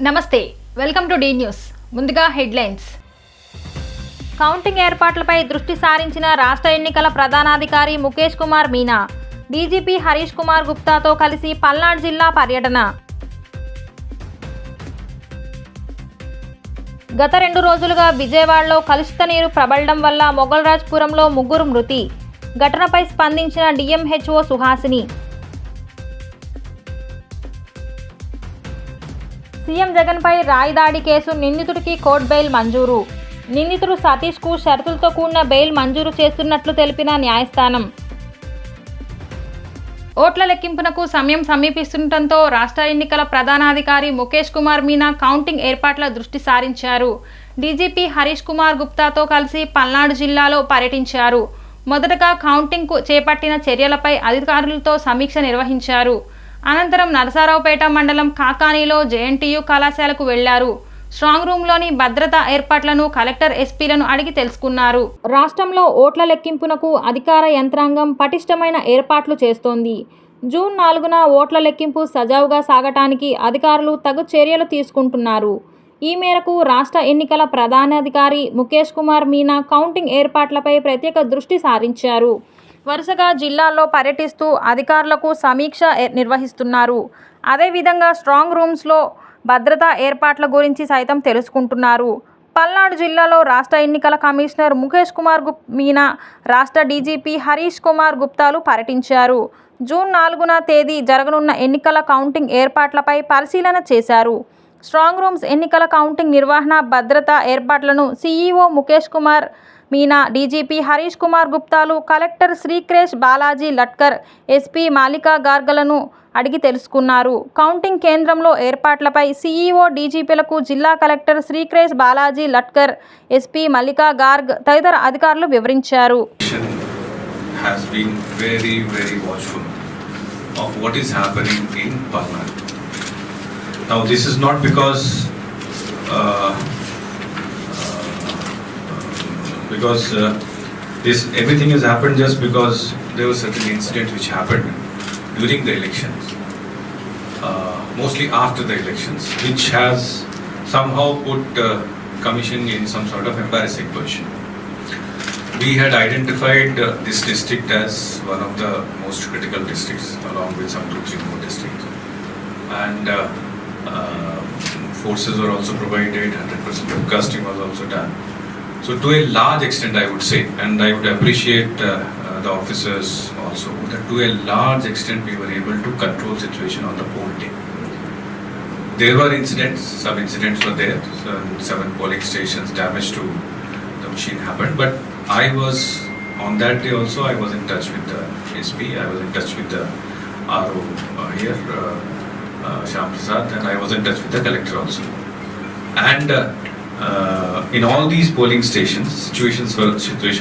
నమస్తే, welcome to D news. ముందుగా headlines. Counting ఏర్పాట్లపై దృష్టి సారించిన రాష్ట్ర ఎన్నికల ప్రధానాధికారి ముఖేష్ కుమార్ మీనా డీజీపీ హరీష్ కుమార్ గుప్తాతో కలిసి పల్నాడు జిల్లా పర్యటన. గత 2 రోజులుగా విజయవాడలో కలుషిత నీరు ప్రబలడం వల్ల మొగల్రాజ్పురంలో 3 మృతి. ఘటనపై స్పందించిన డిఎంహెచ్ఓ సుహాసిని. సీఎం జగన్పై రాయి దాడి కేసు నిందితుడికి కోర్టు బెయిల్ మంజూరు. నిందితుడు సతీష్కు షరతులతో కూడిన బెయిల్ మంజూరు చేస్తున్నట్లు తెలిపిన న్యాయస్థానం. ఓట్ల లెక్కింపునకు సమయం సమీపిస్తుండటంతో రాష్ట్ర ఎన్నికల ప్రధానాధికారి ముఖేష్ కుమార్ మీనా కౌంటింగ్ ఏర్పాట్ల దృష్టి సారించారు. డీజీపీ హరీష్ కుమార్ గుప్తాతో కలిసి పల్నాడు జిల్లాలో పర్యటించారు. మొదటగా కౌంటింగ్కు చేపట్టిన చర్యలపై అధికారులతో సమీక్ష నిర్వహించారు. అనంతరం నరసరావుపేట మండలం కాకానీలో జేఎన్టీయూ కళాశాలకు వెళ్లారు. స్ట్రాంగ్ రూమ్లోని భద్రతా ఏర్పాట్లను కలెక్టర్, ఎస్పీలను అడిగి తెలుసుకున్నారు. రాష్ట్రంలో ఓట్ల లెక్కింపునకు అధికార యంత్రాంగం పటిష్టమైన ఏర్పాట్లు చేస్తోంది. జూన్ 4న ఓట్ల లెక్కింపు సజావుగా సాగటానికి అధికారులు తగు చర్యలు తీసుకుంటున్నారు. ఈ మేరకు రాష్ట్ర ఎన్నికల ప్రధానాధికారి ముఖేష్ కుమార్ మీనా కౌంటింగ్ ఏర్పాట్లపై ప్రత్యేక దృష్టి సారించారు. వరుసగా జిల్లాల్లో పర్యటిస్తూ అధికారులకు సమీక్ష నిర్వహిస్తున్నారు. అదేవిధంగా స్ట్రాంగ్ రూమ్స్లో భద్రతా ఏర్పాట్ల గురించి సైతం తెలుసుకుంటున్నారు. పల్నాడు జిల్లాలో రాష్ట్ర ఎన్నికల కమిషనర్ ముఖేష్ కుమార్ మీనా, రాష్ట్ర డీజీపీ హరీష్ కుమార్ గుప్తాలు పర్యటించారు. జూన్ 4న తేదీ జరగనున్న ఎన్నికల కౌంటింగ్ ఏర్పాట్లపై పరిశీలన చేశారు. స్ట్రాంగ్ రూమ్స్, ఎన్నికల కౌంటింగ్ నిర్వహణ, భద్రతా ఏర్పాట్లను సీఈఓ ముఖేష్ కుమార్ మీనా, డీజీపీ హరీష్ కుమార్ గుప్తాలు, కలెక్టర్ శ్రీక్రేష్ బాలాజీ లట్కర్, ఎస్పీ మాలికా గార్గ్లను అడిగి తెలుసుకున్నారు. కౌంటింగ్ కేంద్రంలో ఏర్పాట్లపై సీఈఓ, డీజీపీలకు జిల్లా కలెక్టర్ శ్రీక్రేష్ బాలాజీ లట్కర్, ఎస్పీ మల్లికా గార్గ్ తదితర అధికారులు వివరించారు. Because everything has happened just because there was certain incident which happened during the elections, mostly after the elections, which has somehow put commission in some sort of embarrassing position. We had identified this district as one of the most critical districts, along with some 2-3 more districts, and forces were also provided, 100% broadcasting was also done. So to a large extent, I would say, and I would appreciate the officers also, that to a large extent we were able to control situation on the poll day. There were incidents, some incidents were there, 7 polling stations damage to the machine happened, but I was, on that day also, I was in touch with the SP, I was in touch with the RO here, Shyam Prasad, and I was in touch with the collector also. And in all these polling stations, situation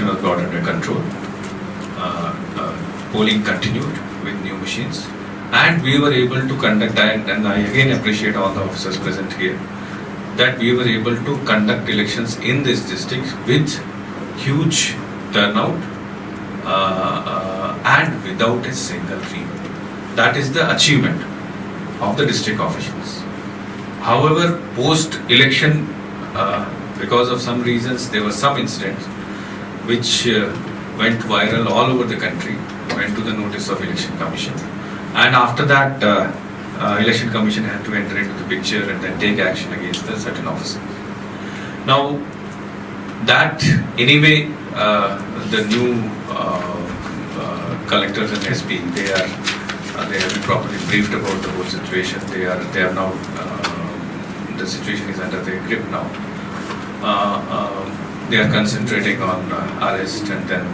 was brought under control. Polling continued with new machines, and we were able to conduct, and I again appreciate all the officers present here, that we were able to conduct elections in this district with huge turnout and without a single fever. That is the achievement of the district officials. However, post-election, because of some reasons, there were some incidents which went viral all over the country, went to the notice of Election Commission, and after that Election Commission had to enter into the picture and then take action against the certain officers. Now that anyway the new collectors and SP, they have been properly briefed about the whole situation. They are now the situation is under their grip now. They are concentrating on arrest and then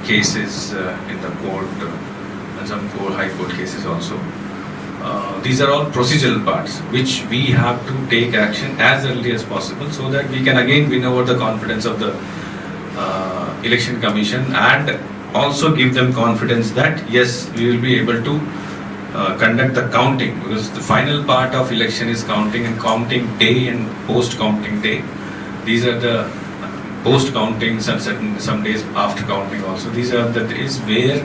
cases in the court and some high court cases also. These are all procedural parts which we have to take action as early as possible, so that we can again win over the confidence of the Election Commission, and also give them confidence that yes, we will be able to conduct the counting, because the final part of election is counting, and counting day and post counting day. These are the post counting, some days after counting also. These are the days where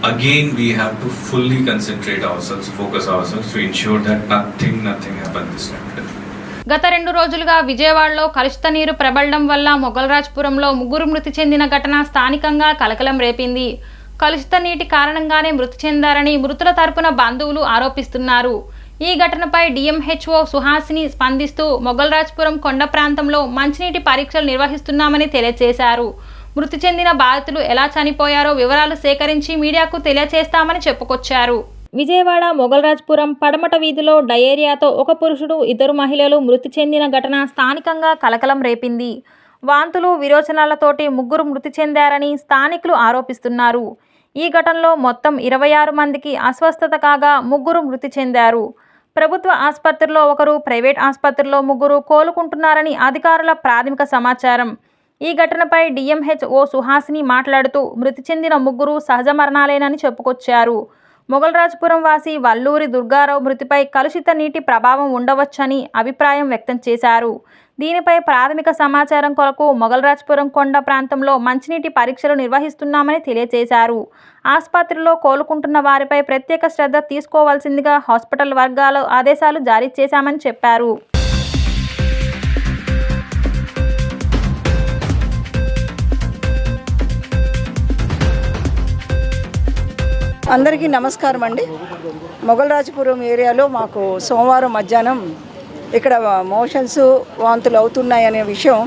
again we have to fully concentrate ourselves, focus ourselves to ensure that nothing happens this time. గత 2 రోజులుగా విజయవాడలో కలుషిత నీరు ప్రబలడం వల్ల మొగల్రాజ్పురంలో 3 మృతి చెందిన ఘటన స్థానికంగా కలకలం రేపింది. కలుషిత నీటి కారణంగానే మృతి చెందారని మృతుల తరపున బంధువులు ఆరోపిస్తున్నారు. ఈ ఘటనపై డిఎంహెచ్ఓ సుహాసిని స్పందిస్తూ మొగల్రాజ్పురం కొండ ప్రాంతంలో మంచినీటి పరీక్షలు నిర్వహిస్తున్నామని తెలియజేశారు. మృతి చెందిన బాధితులు ఎలా చనిపోయారో వివరాలు సేకరించి మీడియాకు తెలియజేస్తామని చెప్పుకొచ్చారు. విజయవాడ మొగల్రాజ్పురం పడమట వీధిలో డయేరియాతో ఒక పురుషుడు 2 మహిళలు మృతి చెందిన ఘటన స్థానికంగా కలకలం రేపింది. వాంతులు విరోచనాలతోటి 3 మృతి చెందారని స్థానికులు ఆరోపిస్తున్నారు. ఈ ఘటనలో మొత్తం 26 మందికి అస్వస్థత కాగా 3 మృతి చెందారు. ప్రభుత్వ ఆసుపత్రిలో 1, ప్రైవేట్ ఆసుపత్రిలో 3 కోలుకుంటున్నారని అధికారుల ప్రాథమిక సమాచారం. ఈ ఘటనపై డిఎంహెచ్ఓ సుహాసిని మాట్లాడుతూ మృతి చెందిన 3 సహజ మరణాలేనని చెప్పుకొచ్చారు. మొగల్రాజ్పురం వాసి వల్లూరి దుర్గారావు మృతిపై కలుషిత నీటి ప్రభావం ఉండవచ్చని అభిప్రాయం వ్యక్తం చేశారు. దీనిపై ప్రాథమిక సమాచారం కొరకు మొగల్రాజ్పురం కొండ ప్రాంతంలో మంచినీటి పరీక్షలు నిర్వహిస్తున్నామని తెలియజేశారు. ఆసుపత్రిలో కోలుకుంటున్న వారిపై ప్రత్యేక శ్రద్ధ తీసుకోవాల్సిందిగా హాస్పిటల్ వర్గాలు ఆదేశాలు జారీ చేశామని చెప్పారు. అందరికీ నమస్కారం అండి. మొగల్రాజ్పురం ఏరియాలో మాకు సోమవారం మధ్యాహ్నం ఇక్కడ మోషన్స్ వాంతులు అవుతున్నాయనే విషయం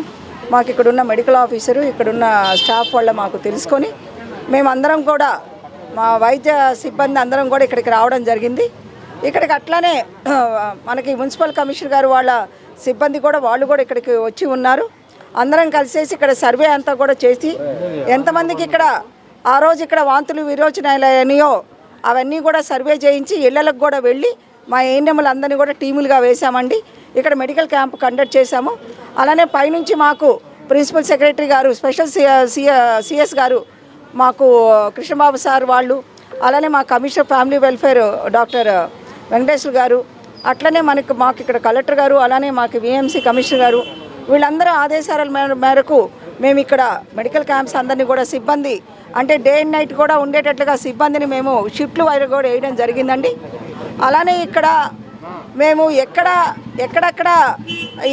మాకు ఇక్కడున్న మెడికల్ ఆఫీసరు ఇక్కడున్న స్టాఫ్ వల్ల మాకు తెలుసుకొని మేమందరం కూడా మా వైద్య సిబ్బంది అందరం కూడా ఇక్కడికి రావడం జరిగింది. ఇక్కడికి అట్లానే మనకి మున్సిపల్ కమిషనర్ గారు వాళ్ళ సిబ్బంది కూడా వాళ్ళు కూడా ఇక్కడికి వచ్చి ఉన్నారు. అందరం కలిసేసి ఇక్కడ సర్వే అంతా కూడా చేసి ఎంతమందికి ఇక్కడ ఆ రోజు ఇక్కడ వాంతులు విరోచనాలయనియో అవన్నీ కూడా సర్వే చేయించి ఇళ్లకు కూడా వెళ్ళి మా ఏఎన్ఎంలు అందరినీ కూడా టీములుగా వేశామండి. ఇక్కడ మెడికల్ క్యాంప్ కండక్ట్ చేశాము. అలానే పైనుంచి మాకు ప్రిన్సిపల్ సెక్రటరీ గారు, స్పెషల్ సిఎస్ గారు, మాకు కృష్ణబాబు సార్ వాళ్ళు, అలానే మా commissioner family welfare doctor Venkateswara గారు, అట్లనే మాకు ఇక్కడ కలెక్టర్ గారు, అలానే మాకు విఎంసీ కమిషనర్ గారు వీళ్ళందరూ ఆదేశాల మేరకు మేము ఇక్కడ మెడికల్ క్యాంప్స్ అందరినీ కూడా సిబ్బంది అంటే డే అండ్ నైట్ కూడా ఉండేటట్లుగా సిబ్బందిని మేము షిఫ్ట్లు వైర్ కూడా వేయడం జరిగిందండి. అలానే ఇక్కడ మేము ఎక్కడెక్కడ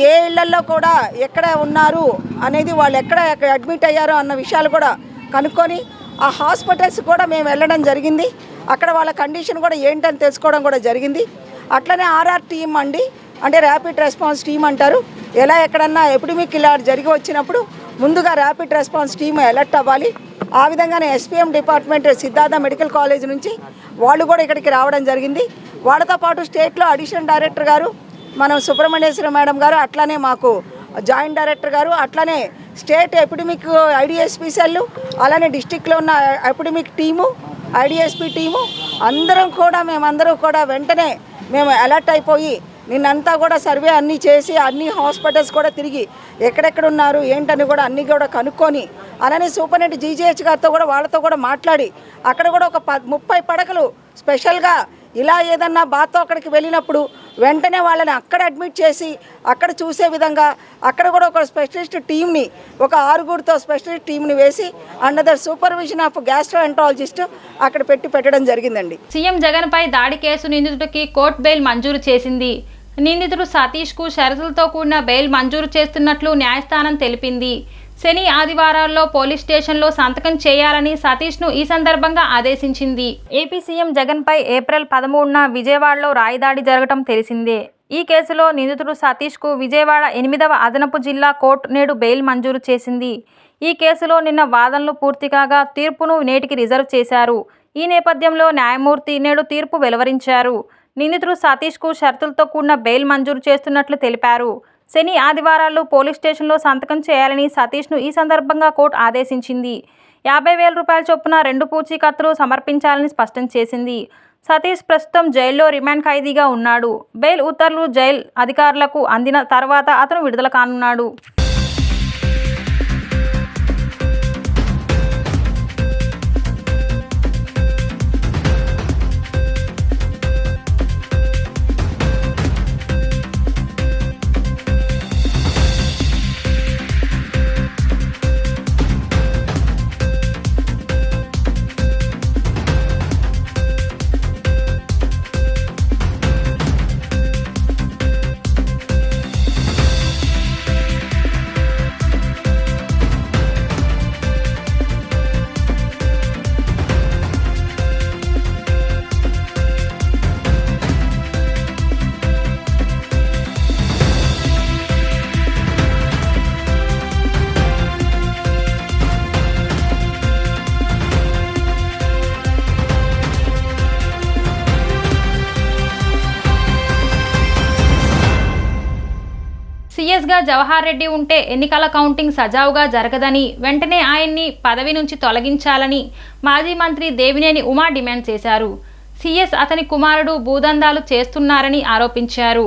ఏ ఇళ్లల్లో కూడా ఎక్కడ ఉన్నారు అనేది వాళ్ళు ఎక్కడ అడ్మిట్ అయ్యారో అన్న విషయాలు కూడా కనుక్కొని ఆ హాస్పిటల్స్ కూడా మేము వెళ్ళడం జరిగింది. అక్కడ వాళ్ళ కండిషన్ కూడా ఏంటని తెలుసుకోవడం కూడా జరిగింది. అట్లనే ఆర్ఆర్ టీమ్ అండి, అంటే ర్యాపిడ్ రెస్పాన్స్ టీమ్ అంటారు. ఎలా ఎక్కడన్నా ఎపిడమిక్ ఇలా జరిగి వచ్చినప్పుడు ముందుగా ర్యాపిడ్ రెస్పాన్స్ టీమ్ అలర్ట్ అవ్వాలి. ఆ విధంగానే SPM department Siddhartha medical college నుంచి వాళ్ళు కూడా ఇక్కడికి రావడం జరిగింది. వాళ్ళతో పాటు స్టేట్లో అడిషనల్ డైరెక్టర్ గారు మనం సుబ్రహ్మణ్యేశ్వర మేడం గారు, అట్లానే మాకు జాయింట్ డైరెక్టర్ గారు, అట్లానే స్టేట్ ఎపిడమిక్ ఐడిఎస్పీ సెల్, అలానే డిస్టిక్లో ఉన్న ఎపిడమిక్ టీము, ఐడిఎస్పీ టీము మేమందరం కూడా వెంటనే మేము అలర్ట్ అయిపోయి నిన్నంతా కూడా సర్వే అన్నీ చేసి అన్ని హాస్పిటల్స్ కూడా తిరిగి ఎక్కడెక్కడ ఉన్నారు ఏంటని కూడా అన్నీ కూడా కనుక్కొని అలానే సూపరింటెండెంట్ జీజీహెచ్ గారితో కూడా వాళ్ళతో కూడా మాట్లాడి అక్కడ కూడా ఒక 30 పడకలు స్పెషల్గా ఇలా ఏదన్నా బాత్తో అక్కడికి వెళ్ళినప్పుడు వెంటనే వాళ్ళని అక్కడ అడ్మిట్ చేసి అక్కడ చూసే విధంగా అక్కడ కూడా ఒక స్పెషలిస్ట్ టీమ్ని ఒక 6 స్పెషలిస్ట్ టీమ్ని వేసి under the supervision of gastroenterologist అక్కడ పెట్టడం జరిగిందండి. సీఎం జగన్పై దాడి కేసు నిందితుడికి కోర్టు బెయిల్ మంజూరు చేసింది. నిందితుడు సతీష్కు షరతులతో కూడిన బెయిల్ మంజూరు చేస్తున్నట్లు న్యాయస్థానం తెలిపింది. శని ఆదివారాల్లో పోలీస్ స్టేషన్లో సంతకం చేయాలని సతీష్ను ఈ సందర్భంగా ఆదేశించింది. ఏపీ సీఎం జగన్పై ఏప్రిల్ 13న విజయవాడలో రాయిదాడి జరగటం తెలిసిందే. ఈ కేసులో నిందితుడు సతీష్కు విజయవాడ 8వ అదనపు జిల్లా కోర్టు నేడు బెయిల్ మంజూరు చేసింది. ఈ కేసులో నిన్న వాదనలు పూర్తి కాగా తీర్పును నేటికి రిజర్వ్ చేశారు. ఈ నేపథ్యంలో న్యాయమూర్తి నేడు తీర్పు వెలువరించారు. నిందితుడు సతీష్కు షరతులతో కూడిన బెయిల్ మంజూరు చేస్తున్నట్లు తెలిపారు. శని ఆదివారాల్లో పోలీస్ స్టేషన్లో సంతకం చేయాలని సతీష్ను ఈ సందర్భంగా కోర్టు ఆదేశించింది. 50,000 రూపాయల చొప్పున 2 పూచీకత్తులు సమర్పించాలని స్పష్టం చేసింది. సతీష్ ప్రస్తుతం జైల్లో రిమాండ్ ఖైదీగా ఉన్నాడు. బెయిల్ ఉత్తర్వులు జైలు అధికారులకు అందిన తర్వాత అతను విడుదల కానున్నాడు. సీఎస్గా జవహర్ రెడ్డి ఉంటే ఎన్నికల కౌంటింగ్ సజావుగా జరగదని, వెంటనే ఆయన్ని పదవి నుంచి తొలగించాలని మాజీ మంత్రి దేవినేని ఉమా డిమాండ్ చేశారు. సీఎస్ అతని కుమారుడు భూదందాలు చేస్తున్నారని ఆరోపించారు.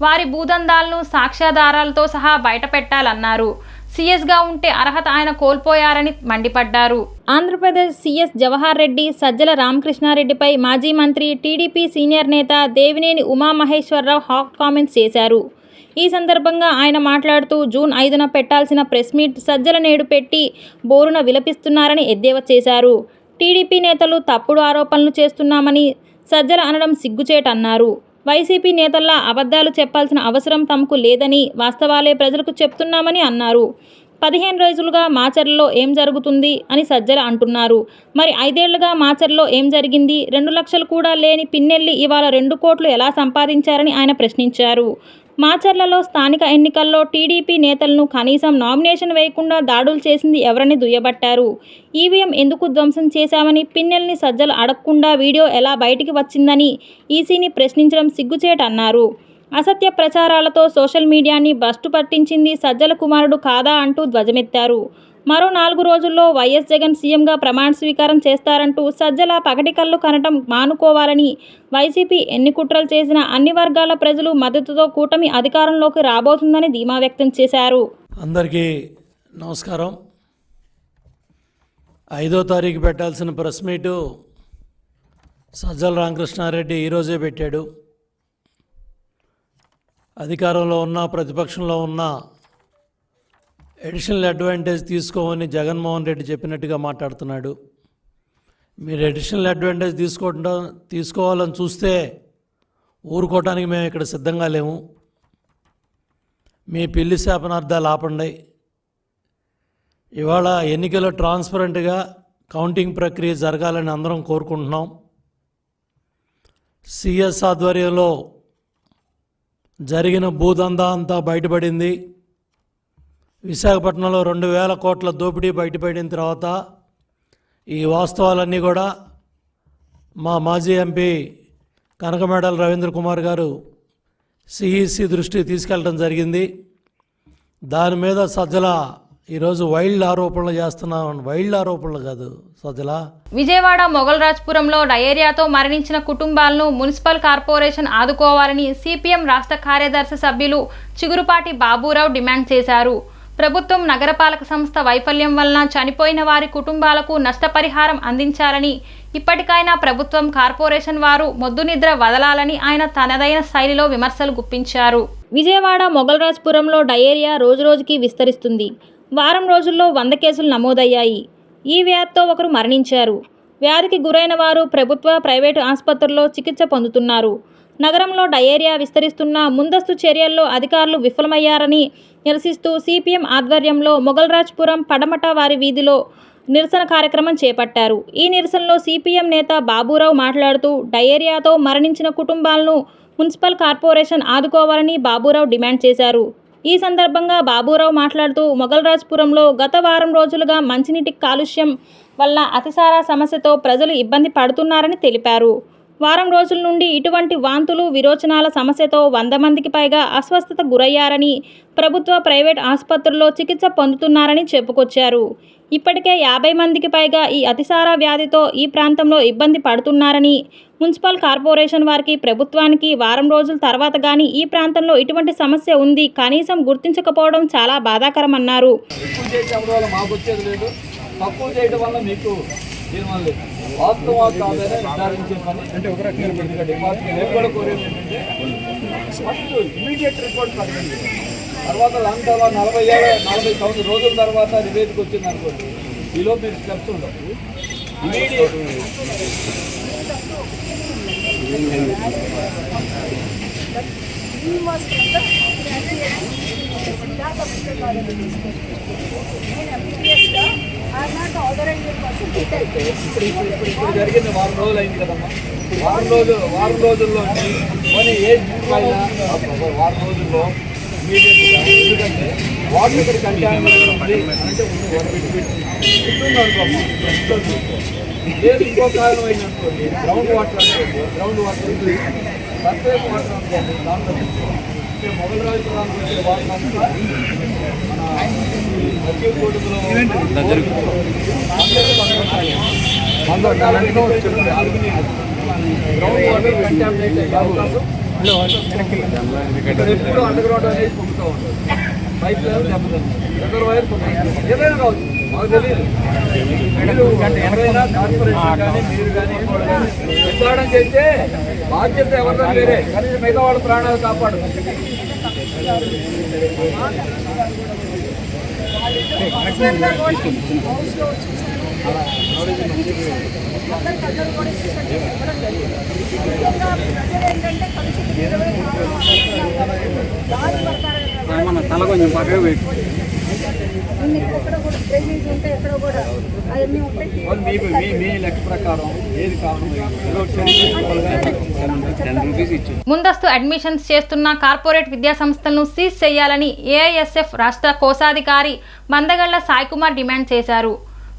వారి భూదందాలను సాక్ష్యాధారాలతో సహా బయటపెట్టాలన్నారు. సీఎస్గా ఉంటే అర్హత ఆయన కోల్పోయారని మండిపడ్డారు. ఆంధ్రప్రదేశ్ సీఎస్ జవహర్ రెడ్డి, సజ్జల రామకృష్ణారెడ్డిపై మాజీ మంత్రి, టీడీపీ సీనియర్ నేత దేవినేని ఉమామహేశ్వరరావు హాట్ కామెంట్స్ చేశారు. ఈ సందర్భంగా ఆయన మాట్లాడుతూ జూన్ 5న పెట్టాల్సిన ప్రెస్ మీట్ సజ్జల నేడు పెట్టి బోరున విలపిస్తున్నారని ఎద్దేవా చేశారు. టీడీపీ నేతలు తప్పుడు ఆరోపణలు చేస్తున్నామని సజ్జల అనడం సిగ్గుచేటన్నారు. వైసీపీ నేతల్లా అబద్ధాలు చెప్పాల్సిన అవసరం తమకు లేదని, వాస్తవాలే ప్రజలకు చెప్తున్నామని అన్నారు. 15 రోజులుగా మాచర్లలో ఏం జరుగుతుంది అని సజ్జల అంటున్నారు. మరి 5 ఏళ్లుగా మాచర్లలో ఏం జరిగింది? 2 లక్షలు కూడా లేని పిన్నెల్లి ఇవాళ 2 కోట్లు ఎలా సంపాదించారని ఆయన ప్రశ్నించారు. మాచర్లలో స్థానిక ఎన్నికల్లో టీడీపీ నేతలను కనీసం నామినేషన్ వేయకుండా దాడులు చేసింది ఎవరని దుయ్యబట్టారు. ఈవీఎం ఎందుకు ధ్వంసం చేశామని పిన్నెల్ని సజ్జలు అడగకుండా వీడియో ఎలా బయటికి వచ్చిందని ఈసీని ప్రశ్నించడం సిగ్గుచేటన్నారు. అసత్య ప్రచారాలతో సోషల్ మీడియాని భ్రష్టు పట్టించింది సజ్జల కుమారుడు కాదా అంటూ ధ్వజమెత్తారు. మరో 4 రోజుల్లో వైఎస్ జగన్ సీఎంగా ప్రమాణ స్వీకారం చేస్తారంటూ సజ్జల పగటి కళ్ళు కనటం మానుకోవాలని, వైసీపీ ఎన్ని కుట్రలు చేసినా అన్ని వర్గాల ప్రజలు మద్దతుతో కూటమి అధికారంలోకి రాబోతుందని ధీమా వ్యక్తం చేశారు. అందరికీ నమస్కారం. 5వ తారీఖు పెట్టాల్సిన ప్రెస్ మీటు సజ్జల రామకృష్ణారెడ్డి ఈరోజే పెట్టాడు. అధికారంలో ఉన్న, ప్రతిపక్షంలో ఉన్న ఎడిషనల్ అడ్వాంటేజ్ తీసుకోమని జగన్మోహన్ రెడ్డి చెప్పినట్టుగా మాట్లాడుతున్నాడు. మీరు ఎడిషనల్ అడ్వాంటేజ్ తీసుకోవాలని చూస్తే ఊరుకోవటానికి మేము ఇక్కడ సిద్ధంగా లేము. మీ పిల్లి శాపనార్థాలు ఆపండి. ఇవాళ ఎన్నికలు ట్రాన్స్పరెంట్గా కౌంటింగ్ ప్రక్రియ జరగాలని అందరం కోరుకుంటున్నాం. సిఎస్ ఆధ్వర్యంలో జరిగిన భూదందా అంతా బయటపడింది. విశాఖపట్నంలో 2,000 కోట్ల దోపిడీ బయటపడిన తర్వాత ఈ వాస్తవాలన్నీ కూడా మా మాజీ ఎంపీ కనకమేడల రవీంద్ర కుమార్ గారు సిఈసి దృష్టికి తీసుకెళ్ళడం జరిగింది. దాని మీద సజ్జల ఈరోజు వైల్డ్ ఆరోపణలు చేస్తున్నాం. వైల్డ్ ఆరోపణలు కాదు సజ్జల. విజయవాడ మొగల్రాజ్పురంలో డయేరియాతో మరణించిన కుటుంబాలను మున్సిపల్ కార్పొరేషన్ ఆదుకోవాలని సిపిఎం రాష్ట్ర కార్యదర్శి సభ్యులు చిగురుపాటి బాబురావు డిమాండ్ చేశారు. ప్రభుత్వం నగరపాలక సంస్థ వైఫల్యం వలన చనిపోయిన వారి కుటుంబాలకు నష్టపరిహారం అందించాలని, ఇప్పటికైనా ప్రభుత్వం, కార్పొరేషన్ వారు మొద్దు నిద్ర వదలాలని ఆయన తనదైన శైలిలో విమర్శలు గుప్పించారు. విజయవాడ మొగల్రాజ్పురంలో డయేరియా రోజురోజుకి విస్తరిస్తుంది. వారం రోజుల్లో 100 కేసులు నమోదయ్యాయి. ఈ వ్యాధితో ఒకరు మరణించారు. వ్యాధికి గురైన వారు ప్రభుత్వ, ప్రైవేటు ఆసుపత్రుల్లో చికిత్స పొందుతున్నారు. నగరంలో డయేరియా విస్తరిస్తున్న ముందస్తు చర్యల్లో అధికారులు విఫలమయ్యారని నిరసిస్తూ సిపిఎం ఆధ్వర్యంలో మొగల్రాజ్పురం పడమట వారి వీధిలో నిరసన కార్యక్రమం చేపట్టారు. ఈ నిరసనలో సిపిఎం నేత బాబురావు మాట్లాడుతూ డయేరియాతో మరణించిన కుటుంబాలను మున్సిపల్ కార్పొరేషన్ ఆదుకోవాలని బాబురావు డిమాండ్ చేశారు. ఈ సందర్భంగా బాబురావు మాట్లాడుతూ మొగల్రాజ్పురంలో గత వారం రోజులుగా మంచినీటి కాలుష్యం వల్ల అతిసార సమస్యతో ప్రజలు ఇబ్బంది పడుతున్నారని తెలిపారు. వారం రోజుల నుండి ఇటువంటి వాంతులు, విరోచనాల సమస్యతో 100 మందికి పైగా అస్వస్థత గురయ్యారని, ప్రభుత్వ, ప్రైవేట్ ఆసుపత్రుల్లో చికిత్స పొందుతున్నారని చెప్పుకొచ్చారు. ఇప్పటికే 50 మందికి పైగా ఈ అతిసార వ్యాధితో ఈ ప్రాంతంలో ఇబ్బంది పడుతున్నారని, మున్సిపల్ కార్పొరేషన్ వారికి, ప్రభుత్వానికి వారం రోజుల తర్వాత కానీ ఈ ప్రాంతంలో ఇటువంటి సమస్య ఉంది కనీసం గుర్తించకపోవడం చాలా బాధాకరమన్నారు. తక్కువ చేయడం వల్ల మీకు దీనివల్ల వాస్తవా కాదని నిర్ధారించే పని అంటే ఒక రకంగా డిపార్ట్మెంట్ కూడా కోరేది ఏంటంటే ఫస్ట్ ఇమీడియట్ రిపోర్ట్ పడుతుంది. తర్వాత లాంగ్ 40 రోజుల తర్వాత నివేదిక వచ్చింది అనుకోండి, ఈలో మీరు స్టెప్స్ ఉండవు. ఇమీడియట్ ఇప్పుడు జరిగింది 4 రోజులు అయింది కదమ్మా. 4 రోజుల్లో కొన్ని ఏజ్ అయినా 4 రోజుల్లో ఇమీడియట్గా, ఎందుకంటే వాటర్ ఇక్కడ కంటామినేషన్ ఉంది అంటే ఉంటుంది అనుకోమ్మా. లేదు ఇంకో కారణం అయిందనుకోండి, గ్రౌండ్ వాటర్ అనుకోండి, గ్రౌండ్ వాటర్ సర్ఫేస్ వాటర్ అనుకోండి, దాంట్లో వచ్చే మొగల్ రాజపురానికి వచ్చే వాళ్ళంతా మన మధ్య కోటులో గ్రౌండ్ వాటర్ కంటామినేట్ అయ్యే అవకాశం ఎప్పుడు అండర్ గ్రౌండ్ అనేది పొందుతూ ఉంటుంది. పైప్ లైన్ దెబ్బతింది, రిజర్వాయర్ ఏదైనా కావచ్చు, మాకు తెలియదు. మీరు ఎవరైనా కార్పొరేషన్ కానీ మీరు కానీ నిర్ధారణ చేస్తే బాధ్యత ఎవరిదో వేరే, కానీ మిగతా వాళ్ళ ప్రాణాలు కాపాడు. మన తల కొంచెం పక్కన పెట్టి మీకు మీ లెక్క ప్రకారం ఏది ముందస్తు అడ్మిషన్స్ చేస్తున్న కార్పొరేట్ విద్యా సంస్థలను సీజ్ చేయాలని ఏఐఎస్ఎఫ్ రాష్ట్ర కోశాధికారి మందగళ్ల సాయికుమార్ డిమాండ్ చేశారు.